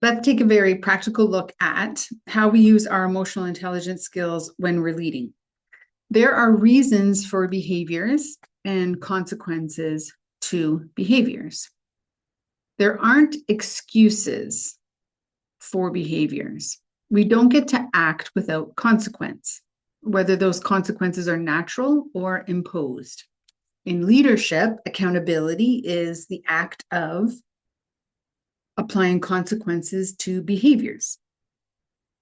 Let's take a very practical look at how we use our emotional intelligence skills when we're leading. There are reasons for behaviors and consequences to behaviors. There aren't excuses for behaviors. We don't get to act without consequence, whether those consequences are natural or imposed. In leadership, accountability is the act of applying consequences to behaviors.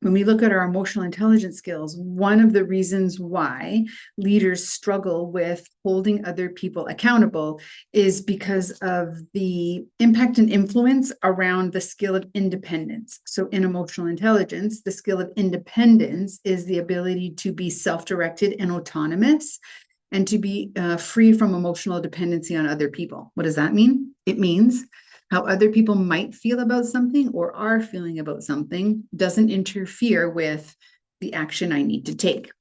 When we look at our emotional intelligence skills, one of the reasons why leaders struggle with holding other people accountable is because of the impact and influence around the skill of independence. So in emotional intelligence, the skill of independence is the ability to be self-directed and autonomous and to be free from emotional dependency on other people. What does that mean? It means how other people might feel about something or are feeling about something doesn't interfere with the action I need to take.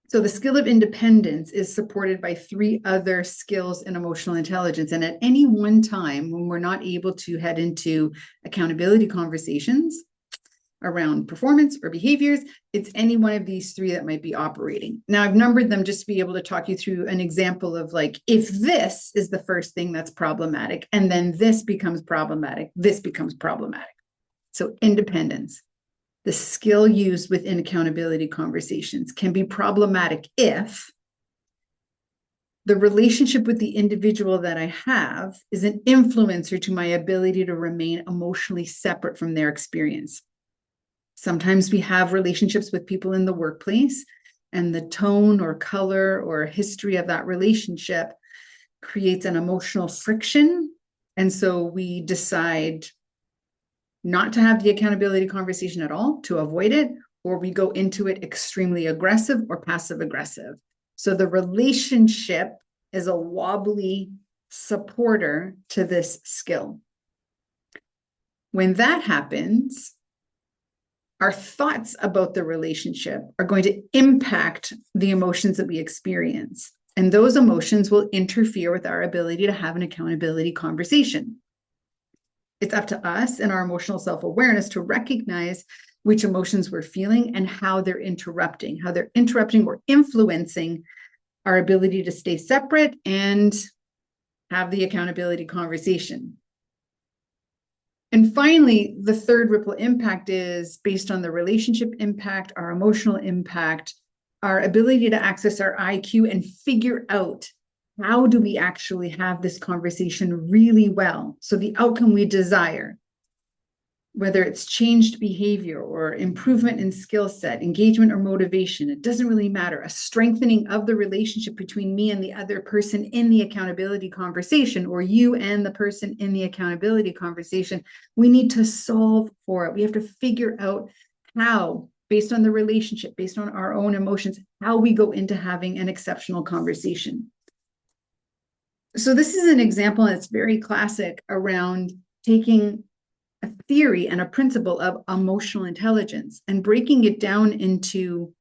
So the skill of independence is supported by 3 other skills in emotional intelligence. And at any one time, when we're not able to head into accountability conversations around performance or behaviors, it's any one of these 3 that might be operating. Now, I've numbered them just to be able to talk you through an example of like, if this is the first thing that's problematic, and then this becomes problematic, this becomes problematic. So independence, the skill used within accountability conversations, can be problematic if the relationship with the individual that I have is an influencer to my ability to remain emotionally separate from their experience. Sometimes we have relationships with people in the workplace, and the tone or color or history of that relationship creates an emotional friction. And so we decide not to have the accountability conversation at all to avoid it, or we go into it extremely aggressive or passive aggressive. So the relationship is a wobbly supporter to this skill. When that happens, our thoughts about the relationship are going to impact the emotions that we experience. And those emotions will interfere with our ability to have an accountability conversation. It's up to us and our emotional self-awareness to recognize which emotions we're feeling and how they're interrupting or influencing our ability to stay separate and have the accountability conversation. And finally, the third ripple impact is based on the relationship impact, our emotional impact, our ability to access our IQ and figure out how do we actually have this conversation really well. So the outcome we desire, whether it's changed behavior or improvement in skill set, engagement or motivation, it doesn't really matter. A strengthening of the relationship between me and the other person in the accountability conversation, or you and the person in the accountability conversation, we need to solve for it. We have to figure out how, based on the relationship, based on our own emotions, how we go into having an exceptional conversation. So this is an example, and it's very classic around taking a theory and a principle of emotional intelligence and breaking it down into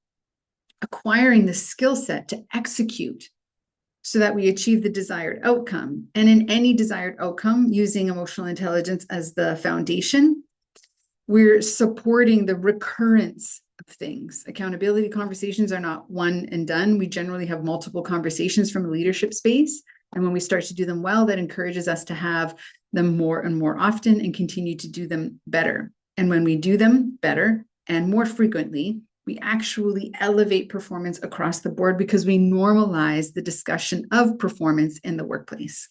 acquiring the skill set to execute so that we achieve the desired outcome. And in any desired outcome, using emotional intelligence as the foundation, we're supporting the recurrence of things. Accountability conversations are not one and done. We generally have multiple conversations from a leadership space. And when we start to do them well, that encourages us to have them more and more often and continue to do them better. And when we do them better and more frequently, we actually elevate performance across the board because we normalize the discussion of performance in the workplace.